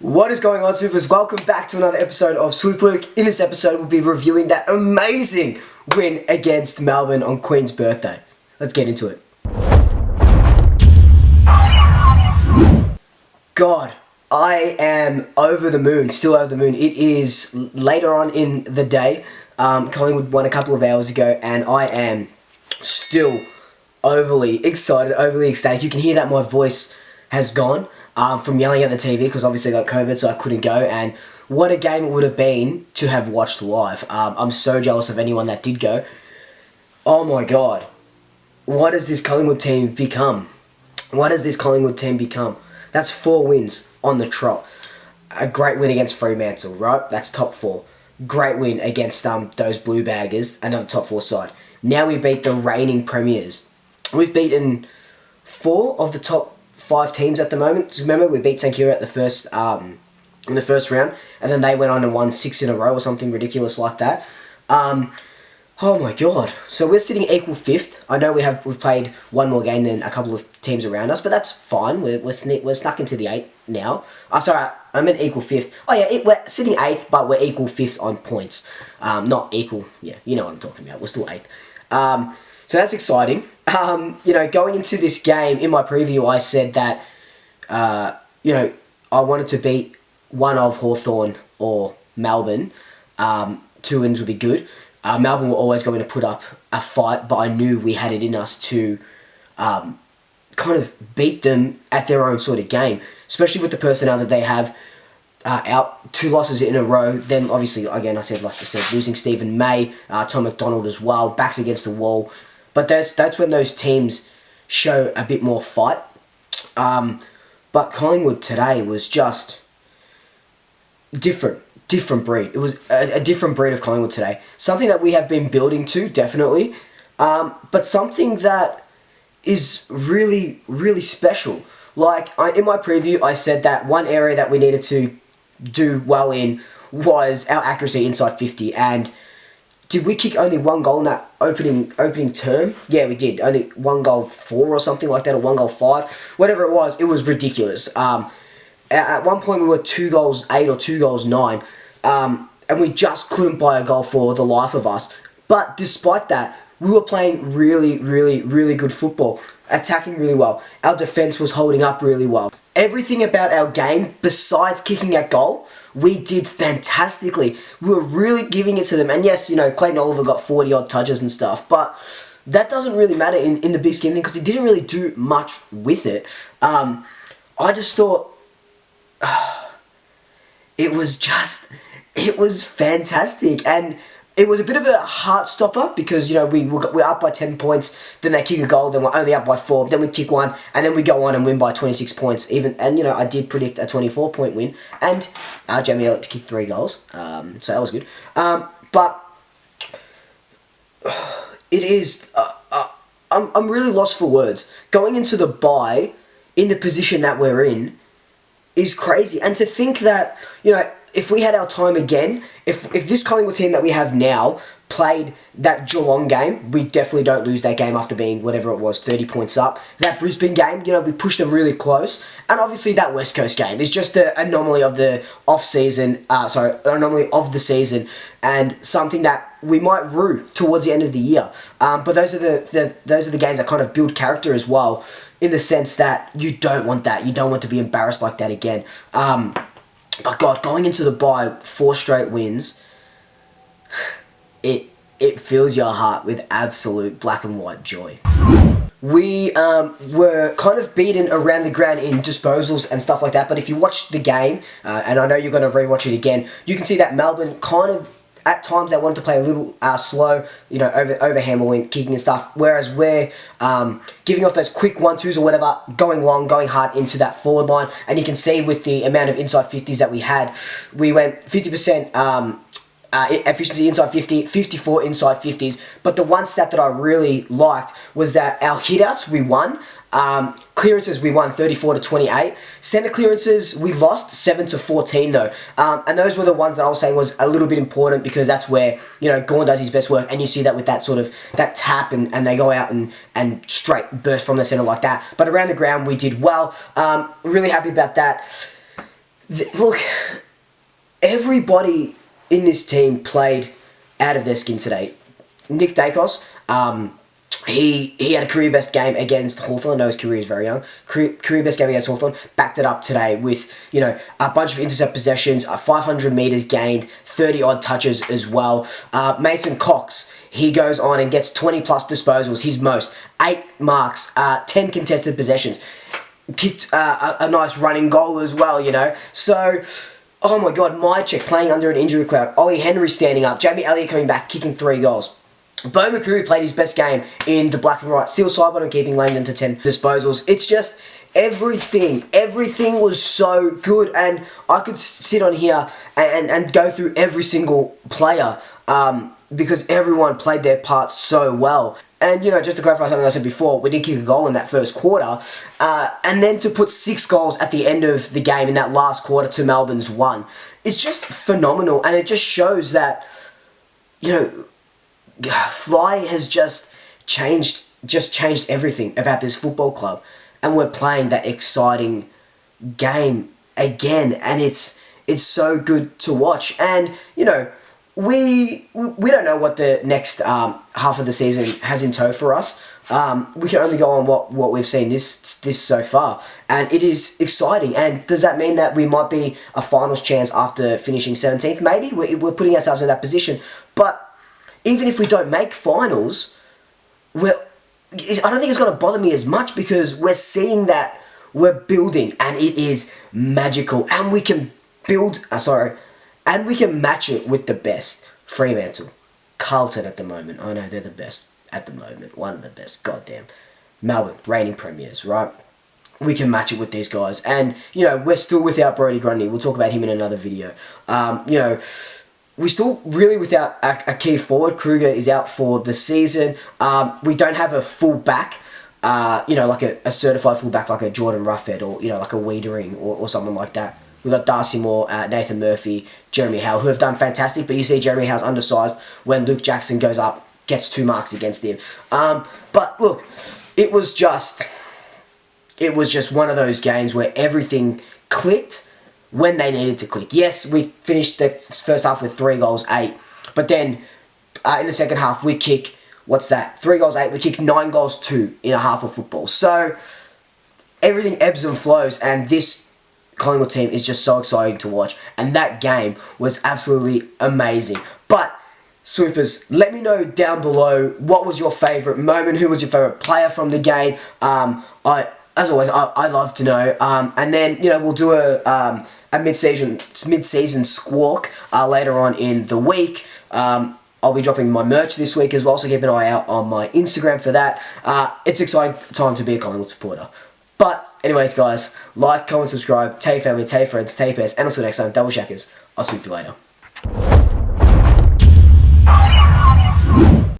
What is going on, Swoopers? Welcome back to another episode of Swoop. In this episode, we'll be reviewing that amazing win against Melbourne on Queen's birthday. Let's get into it. God, I am over the moon, still over the moon. It is later on in the day. Collingwood won a couple of hours ago, and I am still overly excited, overly ecstatic. You can hear that my voice has gone from yelling at the TV because obviously I got COVID, so I couldn't go. And what a game it would have been to have watched live. I'm so jealous of anyone that did go. Oh my God, what has this Collingwood team become? What has this Collingwood team become? That's 4 wins on the trot. A great win against Fremantle, right? That's top 4. Great win against those Blue Baggers, another top 4 side. Now we beat the reigning premiers. We've beaten 4 of the top 5 teams at the moment. Remember, we beat St Kilda at the first in the first round, and then they went on and won 6 in a row or something ridiculous like that. Oh my God! So we're sitting equal 5th. I know we've played one more game than a couple of teams around us, but that's fine. We're snuck into the 8th now. Sorry, I meant equal 5th. Oh yeah, we're sitting 8th, but we're equal 5th on points. Not equal. Yeah, you know what I'm talking about. We're still 8th. So that's exciting. Going into this game, in my preview, I said that, I wanted to beat one of Hawthorn or Melbourne. 2 wins would be good. Melbourne were always going to put up a fight, but I knew we had it in us to kind of beat them at their own sort of game, especially with the personnel that they have. Out 2 losses in a row. Then obviously, again, like I said, losing Stephen May, Tom McDonald as well, backs against the wall. But that's when those teams show a bit more fight. But Collingwood today was just different breed. It was a different breed of Collingwood today. Something that we have been building to, definitely. But something that is really, really special. Like, in my preview, I said that one area that we needed to do well in was our accuracy inside 50. And did we kick only 1 goal in that opening term? Yeah, we did. Only 1 goal 4 or something like that, or 1 goal 5. Whatever it was ridiculous. At one point, we were 2 goals 8 or 2 goals 9. And we just couldn't buy a goal for the life of us. But despite that, we were playing really, really, really good football. Attacking really well. Our defence was holding up really well. Everything about our game, besides kicking a goal, we did fantastically. We were really giving it to them. And yes, Clayton Oliver got 40-odd touches and stuff, but that doesn't really matter in the big scheme thing because he didn't really do much with it. I just thought it was fantastic. And it was a bit of a heart stopper because, we're up by 10 points, then they kick a goal, then we're only up by 4, then we kick 1, and then we go on and win by 26 points. I did predict a 24-point win, and Jamie Elliott to kick 3 goals, so that was good. But it is, I'm really lost for words. Going into the bye, in the position that we're in, is crazy. And to think that, if we had our time again, if this Collingwood team that we have now played that Geelong game, we definitely don't lose that game after being, whatever it was, 30 points up. That Brisbane game, we pushed them really close. And obviously that West Coast game is just the anomaly of the anomaly of the season, and something that we might rue towards the end of the year. But those are the games that kind of build character as well, in the sense that you don't want that. You don't want to be embarrassed like that again. But God, going into the bye, 4 straight wins, it fills your heart with absolute black and white joy. We were kind of beaten around the ground in disposals and stuff like that, but if you watch the game, and I know you're going to rewatch it again, you can see that Melbourne kind of, at times, they wanted to play a little slow, over handballing, kicking and stuff, whereas we're giving off those quick 1-2s or whatever, going long, going hard into that forward line. And you can see with the amount of inside 50s that we had, we went 50% efficiency inside 50, 54 inside 50s. But the one stat that I really liked was that our hitouts, we won. Clearances, we won 34-28. Centre clearances, we lost 7-14 though. And those were the ones that I was saying was a little bit important because that's where, Gawn does his best work, and you see that with that sort of, that tap and they go out and straight burst from the centre like that. But around the ground, we did well. Really happy about that. Look, everybody in this team played out of their skin today. Nick Dacos, he had a career best game against Hawthorn. I know his career is very young. Career best game against Hawthorn. Backed it up today with, a bunch of intercept possessions, 500 metres gained, 30 odd touches as well. Mason Cox, he goes on and gets 20 plus disposals, his most. 8 marks, 10 contested possessions. Kicked a nice running goal as well, So, oh my God, Mychek playing under an injury cloud. Ollie Henry standing up. Jamie Elliott coming back, kicking 3 goals. Bo McCreary played his best game in the black and white. Still sideboard and keeping Langdon to 10 disposals. It's just everything was so good. And I could sit on here and go through every single player because everyone played their part so well. And, just to clarify something I said before, we did kick a goal in that first quarter. And then to put 6 goals at the end of the game in that last quarter to Melbourne's 1. It's just phenomenal. And it just shows that, Fly has just changed everything about this football club. And we're playing that exciting game again. And it's so good to watch. And, we don't know what the next half of the season has in tow for us. We can only go on what we've seen this so far, and it is exciting. And does that mean that we might be a finals chance after finishing 17th? Maybe we're putting ourselves in that position. But even if we don't make finals, I don't think it's going to bother me as much because we're seeing that we're building, and it is magical, and we can build. And we can match it with the best. Fremantle. Carlton at the moment. I know they're the best at the moment. One of the best. Goddamn. Melbourne. Reigning premiers, right? We can match it with these guys. And, we're still without Brodie Grundy. We'll talk about him in another video. We're still really without a key forward. Kruger is out for the season. We don't have a full back. Like a certified full back like a Jordan Ruffhead or, like a Wiedering or someone like that. We've got Darcy Moore, Nathan Murphy, Jeremy Howe, who have done fantastic, but you see Jeremy Howe's undersized when Luke Jackson goes up, gets 2 marks against him. But look, it was just one of those games where everything clicked when they needed to click. Yes, we finished the first half with 3 goals, 8, but then in the second half we kick, 3 goals, 8, we kick 9 goals, 2 in a half of football. So everything ebbs and flows, and this Collingwood team is just so exciting to watch, and that game was absolutely amazing. But Swoopers, let me know down below what was your favourite moment, who was your favourite player from the game. As always, I love to know. And then we'll do a mid-season squawk later on in the week. I'll be dropping my merch this week as well, so keep an eye out on my Instagram for that. It's exciting time to be a Collingwood supporter. But anyways, guys, like, comment, subscribe, tell your family, tell your friends, tell your pairs, and until next time, double shackers. I'll swoop you later.